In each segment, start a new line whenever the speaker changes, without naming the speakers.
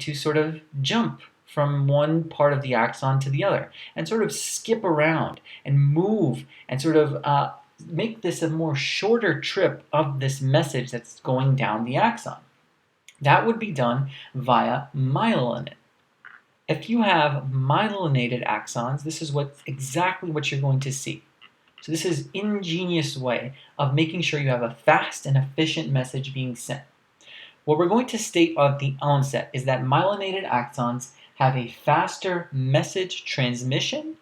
to sort of jump from one part of the axon to the other and sort of skip around and move and sort of make this a more shorter trip of this message that's going down the axon. That would be done via myelin. If you have myelinated axons, this is exactly what you're going to see. So this is an ingenious way of making sure you have a fast and efficient message being sent. What we're going to state at the onset is that myelinated axons have a faster message transmission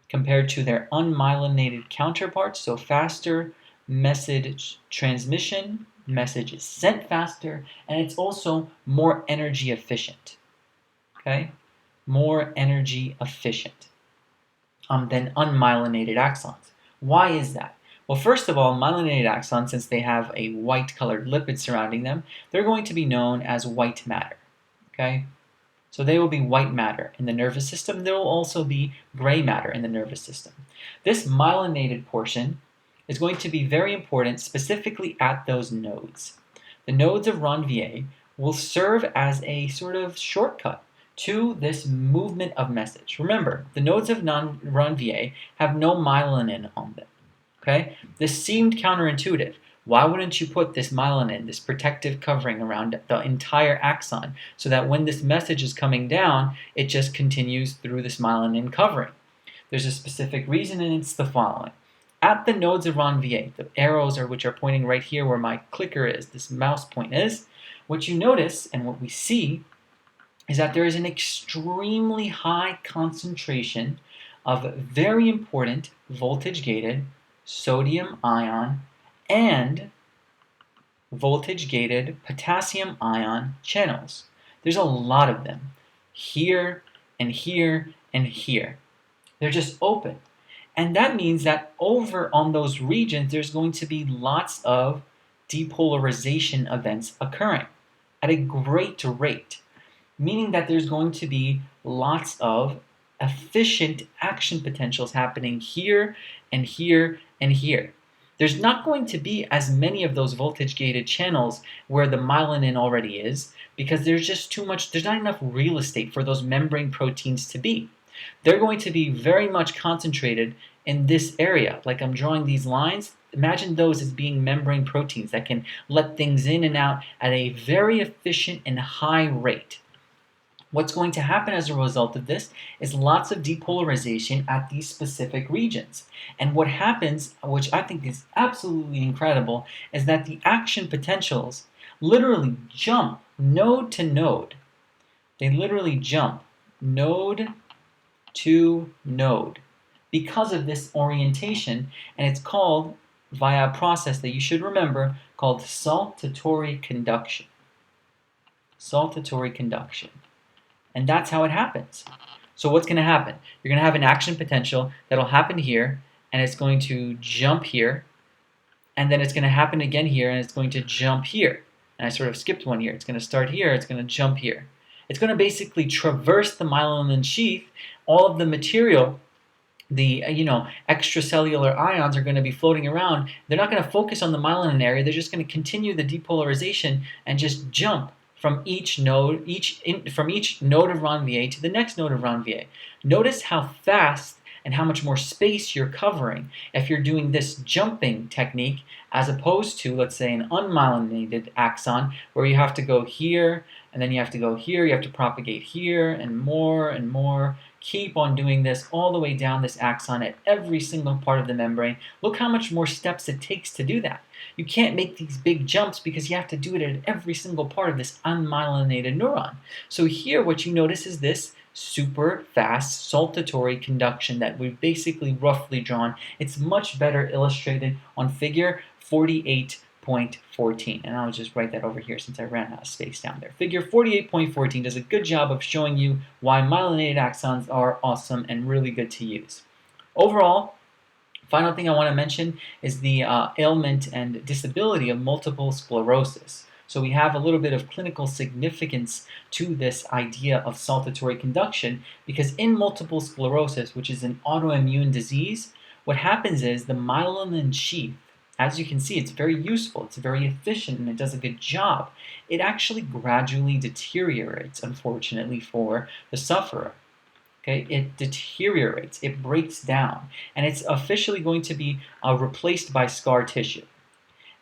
compared to their unmyelinated counterparts. So faster message transmission, message is sent faster, and it's also more energy efficient. Okay? More energy efficient than unmyelinated axons. Why is that? Well, first of all, myelinated axons, since they have a white-colored lipid surrounding them, they're going to be known as white matter. Okay? So they will be white matter in the nervous system. There will also be gray matter in the nervous system. This myelinated portion is going to be very important, specifically at those nodes. The nodes of Ranvier will serve as a sort of shortcut to this movement of message. Remember, the nodes of Ranvier have no myelin on them. Okay? This seemed counterintuitive. Why wouldn't you put this myelin, this protective covering around the entire axon, so that when this message is coming down, it just continues through this myelin covering? There's a specific reason, and it's the following. At the nodes of Ranvier, the arrows which are pointing right here where my clicker is, this mouse point is, what you notice and what we see is that there is an extremely high concentration of very important voltage-gated sodium ion and voltage-gated potassium ion channels. There's a lot of them, here and here and here. They're just open. And that means that over on those regions, there's going to be lots of depolarization events occurring at a great rate, meaning that there's going to be lots of efficient action potentials happening here and here and here. There's not going to be as many of those voltage-gated channels where the myelin already is, because there's just too much, there's not enough real estate for those membrane proteins to be. They're going to be very much concentrated in this area. Like I'm drawing these lines, imagine those as being membrane proteins that can let things in and out at a very efficient and high rate. What's going to happen as a result of this is lots of depolarization at these specific regions. And what happens, which I think is absolutely incredible, is that the action potentials literally jump node to node. They literally jump node to node because of this orientation, and it's called, via a process that you should remember, called saltatory conduction. Saltatory conduction. And that's how it happens. So what's going to happen? You're going to have an action potential that'll happen here, and it's going to jump here, and then it's going to happen again here, and it's going to jump here. And I sort of skipped one here. It's going to start here, it's going to jump here. It's going to basically traverse the myelin sheath. All of the material, the extracellular ions are going to be floating around. They're not going to focus on the myelin area. They're just going to continue the depolarization and just jump from each node, from each node of Ranvier to the next node of Ranvier. Notice how fast and how much more space you're covering if you're doing this jumping technique, as opposed to, let's say, an unmyelinated axon where you have to go here and then you have to go here, you have to propagate here and more. Keep on doing this all the way down this axon at every single part of the membrane. Look how much more steps it takes to do that. You can't make these big jumps because you have to do it at every single part of this unmyelinated neuron. So here what you notice is this super fast saltatory conduction that we've basically roughly drawn. It's much better illustrated on figure 48.14. And I'll just write that over here since I ran out of space down there. Figure 48.14 does a good job of showing you why myelinated axons are awesome and really good to use. Overall, final thing I want to mention is the ailment and disability of multiple sclerosis. So we have a little bit of clinical significance to this idea of saltatory conduction, because in multiple sclerosis, which is an autoimmune disease, what happens is the myelin sheath as you can see, it's very useful, it's very efficient, and it does a good job. It actually gradually deteriorates, unfortunately, for the sufferer. Okay, it deteriorates, it breaks down, and it's officially going to be replaced by scar tissue.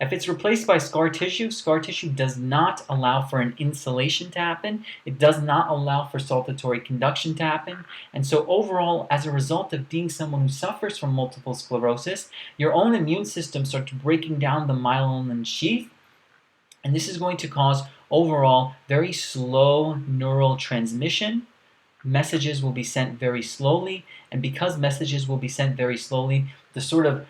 If it's replaced by scar tissue does not allow for an insulation to happen. It does not allow for saltatory conduction to happen. And so overall, as a result of being someone who suffers from multiple sclerosis, your own immune system starts breaking down the myelin sheath. And this is going to cause overall very slow neural transmission. Messages will be sent very slowly, and because messages will be sent very slowly, the sort of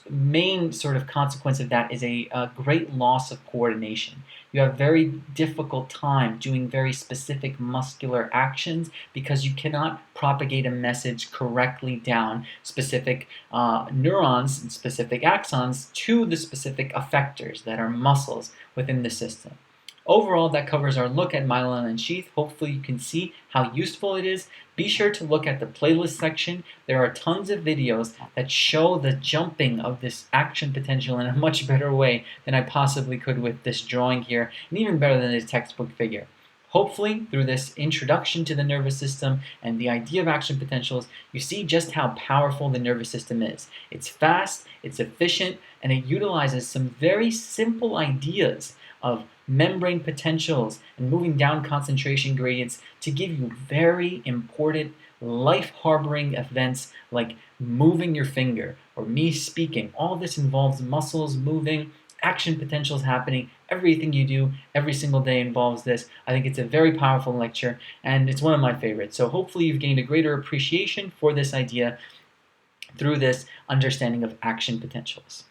main sort of consequence of that is a great loss of coordination. You have very difficult time doing very specific muscular actions because you cannot propagate a message correctly down specific neurons and specific axons to the specific effectors that are muscles within the system. Overall, that covers our look at myelin sheath. Hopefully you can see how useful it is. Be sure to look at the playlist section. There are tons of videos that show the jumping of this action potential in a much better way than I possibly could with this drawing here, and even better than a textbook figure. Hopefully, through this introduction to the nervous system and the idea of action potentials, you see just how powerful the nervous system is. It's fast, it's efficient, and it utilizes some very simple ideas of membrane potentials and moving down concentration gradients to give you very important life-harboring events like moving your finger or me speaking. All this involves muscles moving, action potentials happening. Everything you do every single day involves this. I think it's a very powerful lecture, and it's one of my favorites. So hopefully you've gained a greater appreciation for this idea through this understanding of action potentials.